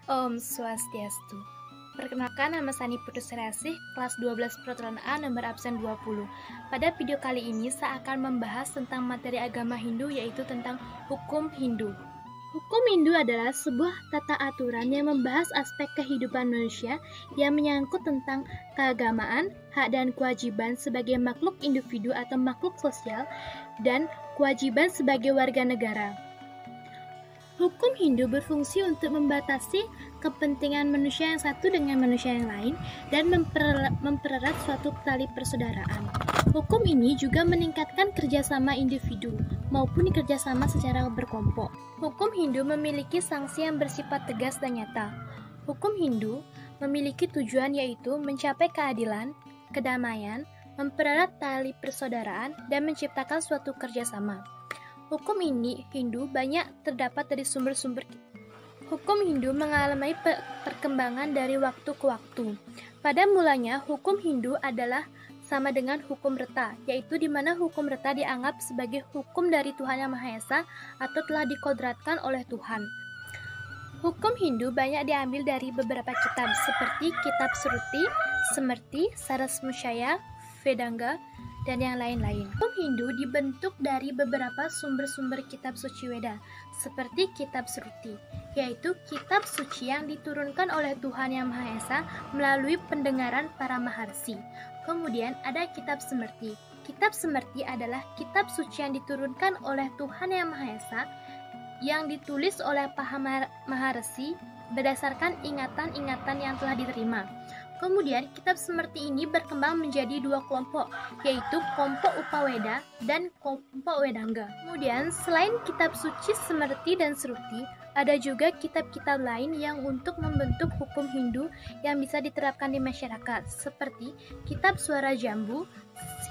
Om Swastiastu. Perkenalkan, nama Sani Putusrasih, kelas 12 Peraturan A, nomor absen 20. Pada video kali ini, saya akan membahas tentang materi agama Hindu, yaitu tentang hukum Hindu. Hukum Hindu adalah sebuah tata aturan yang membahas aspek kehidupan manusia yang menyangkut tentang keagamaan, hak dan kewajiban sebagai makhluk individu atau makhluk sosial, dan kewajiban sebagai warga negara. Hukum Hindu berfungsi untuk membatasi kepentingan manusia yang satu dengan manusia yang lain dan mempererat suatu tali persaudaraan. Hukum ini juga meningkatkan kerjasama individu maupun kerjasama secara berkelompok. Hukum Hindu memiliki sanksi yang bersifat tegas dan nyata. Hukum Hindu memiliki tujuan yaitu mencapai keadilan, kedamaian, mempererat tali persaudaraan, dan menciptakan suatu kerjasama. Hukum ini Hindu banyak terdapat dari sumber-sumber. Hukum Hindu mengalami perkembangan dari waktu ke waktu. Pada mulanya, hukum Hindu adalah sama dengan hukum reta, yaitu di mana hukum reta dianggap sebagai hukum dari Tuhan Yang Maha Esa atau telah dikodratkan oleh Tuhan. Hukum Hindu banyak diambil dari beberapa kitab seperti Kitab Sruti, Smriti, Sarasmuchaya, Vedanga, dan yang lain-lain. Hukum Hindu dibentuk dari beberapa sumber-sumber kitab suci Weda, seperti Kitab Sruti, yaitu kitab suci yang diturunkan oleh Tuhan Yang Maha Esa melalui pendengaran para maharsi. Kemudian ada Kitab Smriti. Kitab Smriti adalah kitab suci yang diturunkan oleh Tuhan Yang Maha Esa, yang ditulis oleh para maharsi berdasarkan ingatan-ingatan yang telah diterima. Kemudian, kitab Smriti ini berkembang menjadi dua kelompok, yaitu kelompok Upaweda dan kelompok Wedanga. Kemudian, selain kitab suci Smriti dan Sruti, ada juga kitab-kitab lain yang untuk membentuk hukum Hindu yang bisa diterapkan di masyarakat, seperti Kitab Swara Jambu,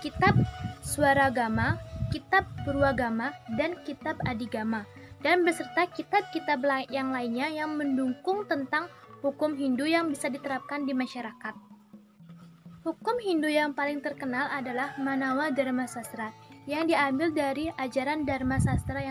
Kitab Swaragama, Kitab Purwagama, dan Kitab Adigama, dan beserta kitab-kitab yang lainnya yang mendukung tentang hukum Hindu yang bisa diterapkan di masyarakat. Hukum Hindu yang paling terkenal adalah Manawa Dharma Sastra, yang diambil dari ajaran Dharma Sastra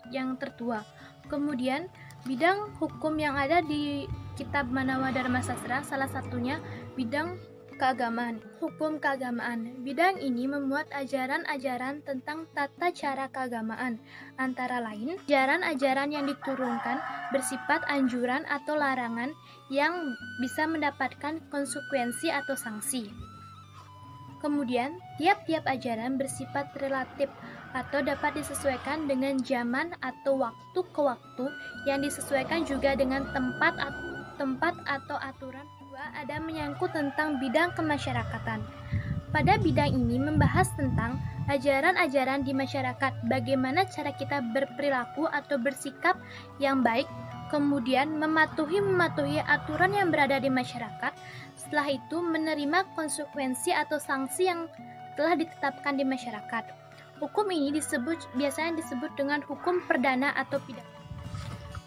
yang tertua. Kemudian, bidang hukum yang ada di kitab Manawa Dharma Sastra salah satunya bidang keagamaan. Hukum keagamaan. Bidang ini memuat ajaran-ajaran tentang tata cara keagamaan. Antara lain, ajaran-ajaran yang diturunkan bersifat anjuran atau larangan yang bisa mendapatkan konsekuensi atau sanksi. Kemudian, tiap-tiap ajaran bersifat relatif atau dapat disesuaikan dengan zaman atau waktu ke waktu, yang disesuaikan juga dengan tempat atau aturan. Ada menyangkut tentang bidang kemasyarakatan. Pada bidang ini membahas tentang ajaran-ajaran di masyarakat, bagaimana cara kita berperilaku atau bersikap yang baik, kemudian mematuhi aturan yang berada di masyarakat, setelah itu menerima konsekuensi atau sanksi yang telah ditetapkan di masyarakat. Hukum ini biasanya disebut dengan hukum perdana atau pidana.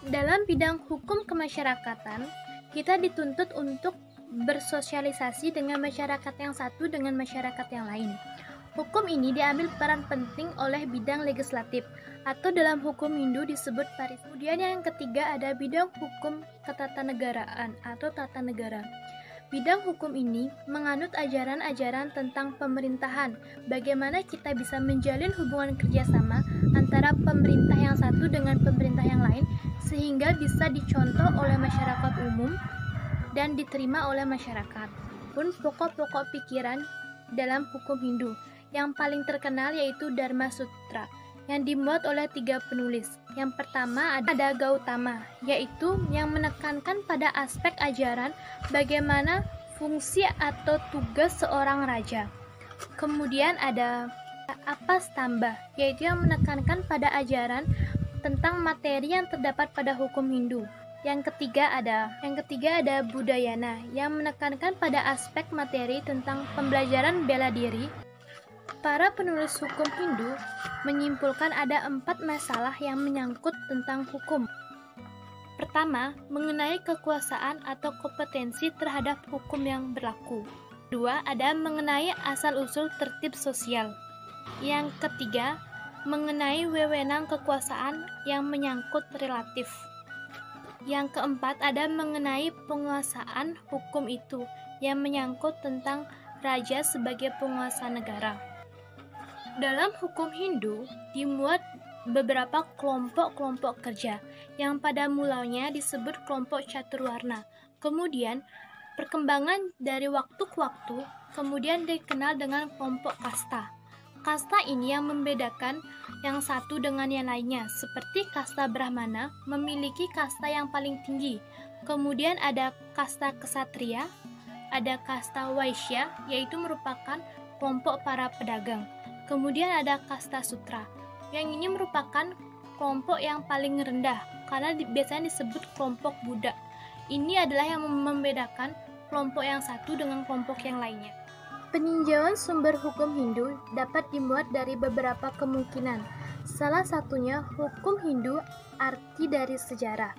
Dalam bidang hukum kemasyarakatan, kita dituntut untuk bersosialisasi dengan masyarakat yang satu dengan masyarakat yang lain. Hukum ini diambil peran penting oleh bidang legislatif, atau dalam hukum Hindu disebut paris. Kemudian yang ketiga ada bidang hukum ketatanegaraan atau tata negara. Bidang hukum ini menganut ajaran-ajaran tentang pemerintahan, bagaimana kita bisa menjalin hubungan kerjasama antara pemerintah yang satu dengan pemerintah yang lain, sehingga bisa dicontoh oleh masyarakat umum dan diterima oleh masyarakat. Pun pokok-pokok pikiran dalam hukum Hindu yang paling terkenal yaitu Dharma Sutra yang dimuat oleh 3 penulis. Yang pertama ada Gautama, yaitu yang menekankan pada aspek ajaran bagaimana fungsi atau tugas seorang raja. Kemudian ada Apastamba, yaitu yang menekankan pada ajaran tentang materi yang terdapat pada hukum Hindu. Yang ketiga ada Budayana, yang menekankan pada aspek materi tentang pembelajaran bela diri. Para penulis hukum Hindu menyimpulkan ada 4 masalah yang menyangkut tentang hukum. Pertama, mengenai kekuasaan atau kompetensi terhadap hukum yang berlaku. Kedua, ada mengenai asal-usul tertib sosial. Yang ketiga, mengenai wewenang kekuasaan yang menyangkut relatif. Yang keempat ada mengenai penguasaan hukum itu, yang menyangkut tentang raja sebagai penguasa negara. Dalam hukum Hindu dimuat beberapa kelompok-kelompok kerja yang pada mulanya disebut kelompok caturwarna. Kemudian perkembangan dari waktu ke waktu kemudian dikenal dengan kelompok kasta. Kasta ini yang membedakan yang satu dengan yang lainnya, seperti kasta Brahmana memiliki kasta yang paling tinggi. Kemudian ada kasta Ksatria, ada kasta Waisya, yaitu merupakan kelompok para pedagang. Kemudian ada kasta Sutra, yang ini merupakan kelompok yang paling rendah, karena biasanya disebut kelompok budak. Ini adalah yang membedakan kelompok yang satu dengan kelompok yang lainnya. Peninjauan sumber hukum Hindu dapat dimuat dari beberapa kemungkinan. Salah satunya hukum Hindu arti dari sejarah.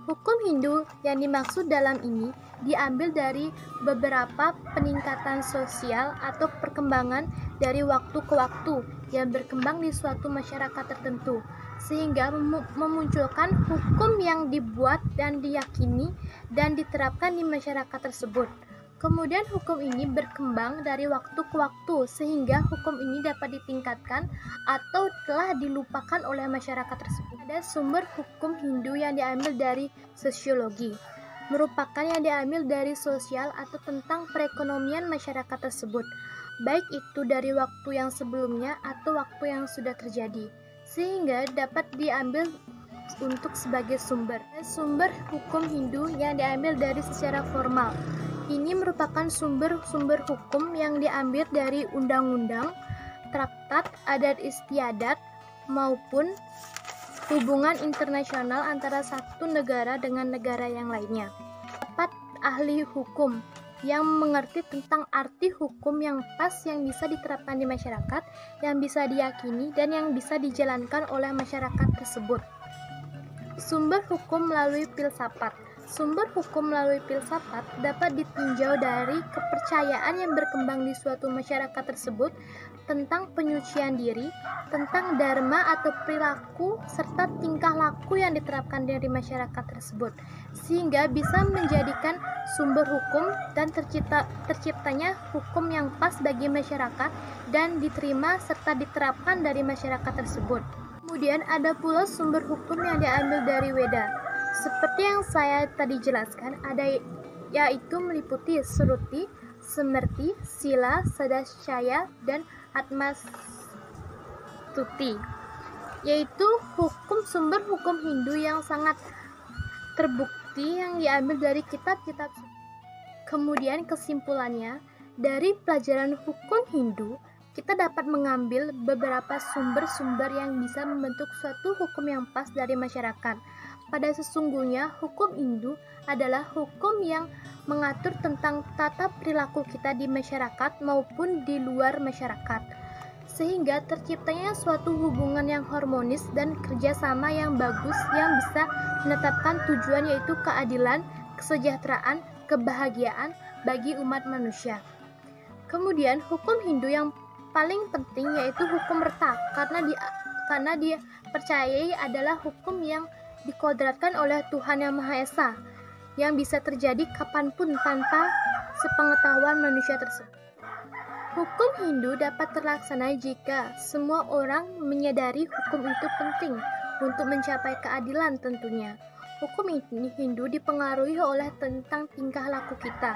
Hukum Hindu yang dimaksud dalam ini diambil dari beberapa peningkatan sosial atau perkembangan dari waktu ke waktu yang berkembang di suatu masyarakat tertentu, sehingga memunculkan hukum yang dibuat dan diyakini dan diterapkan di masyarakat tersebut. Kemudian hukum ini berkembang dari waktu ke waktu sehingga hukum ini dapat ditingkatkan atau telah dilupakan oleh masyarakat tersebut. Ada sumber hukum Hindu yang diambil dari sosiologi, merupakan yang diambil dari sosial atau tentang perekonomian masyarakat tersebut, baik itu dari waktu yang sebelumnya atau waktu yang sudah terjadi, sehingga dapat diambil untuk sebagai sumber. Sumber hukum Hindu yang diambil dari secara formal. Ini merupakan sumber-sumber hukum yang diambil dari undang-undang, traktat, adat istiadat, maupun hubungan internasional antara satu negara dengan negara yang lainnya. Dapat ahli hukum yang mengerti tentang arti hukum yang pas yang bisa diterapkan di masyarakat, yang bisa diyakini, dan yang bisa dijalankan oleh masyarakat tersebut. Sumber hukum melalui filsafat. Sumber hukum melalui filsafat dapat ditinjau dari kepercayaan yang berkembang di suatu masyarakat tersebut tentang penyucian diri, tentang dharma atau perilaku, serta tingkah laku yang diterapkan dari masyarakat tersebut, sehingga bisa menjadikan sumber hukum dan terciptanya hukum yang pas bagi masyarakat dan diterima serta diterapkan dari masyarakat tersebut. Kemudian ada pula sumber hukum yang diambil dari Weda. Seperti yang saya tadi jelaskan, yaitu meliputi Sruti, Smriti, Sila, Sadascaya, dan Atmastuti, yaitu sumber hukum Hindu yang sangat terbukti yang diambil dari kitab-kitab. Kemudian kesimpulannya, dari pelajaran hukum Hindu, kita dapat mengambil beberapa sumber-sumber yang bisa membentuk suatu hukum yang pas dari masyarakat. Pada sesungguhnya, hukum Hindu adalah hukum yang mengatur tentang tata perilaku kita di masyarakat maupun di luar masyarakat, sehingga terciptanya suatu hubungan yang harmonis dan kerjasama yang bagus yang bisa menetapkan tujuan, yaitu keadilan, kesejahteraan, kebahagiaan bagi umat manusia. Kemudian hukum Hindu yang paling penting yaitu hukum Rta, karena dia percayai adalah hukum yang dikodratkan oleh Tuhan Yang Maha Esa, yang bisa terjadi kapanpun tanpa sepengetahuan manusia tersebut. Hukum Hindu dapat terlaksana jika semua orang menyadari hukum itu penting untuk mencapai keadilan tentunya. Hukum Hindu dipengaruhi oleh tentang tingkah laku kita,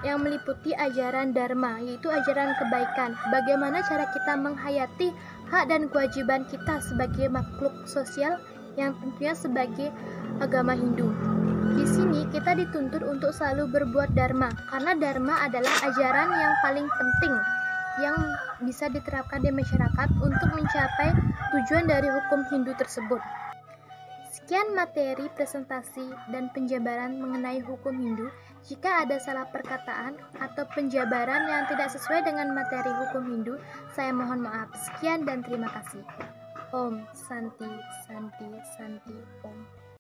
yang meliputi ajaran Dharma, yaitu ajaran kebaikan, bagaimana cara kita menghayati hak dan kewajiban kita sebagai makhluk sosial yang tentunya sebagai agama Hindu. Di sini kita dituntut untuk selalu berbuat dharma, karena dharma adalah ajaran yang paling penting yang bisa diterapkan di masyarakat untuk mencapai tujuan dari hukum Hindu tersebut. Sekian materi presentasi dan penjabaran mengenai hukum Hindu. Jika ada salah perkataan atau penjabaran yang tidak sesuai dengan materi hukum Hindu, saya mohon maaf. Sekian dan terima kasih. Om Santi Santi Santi Om.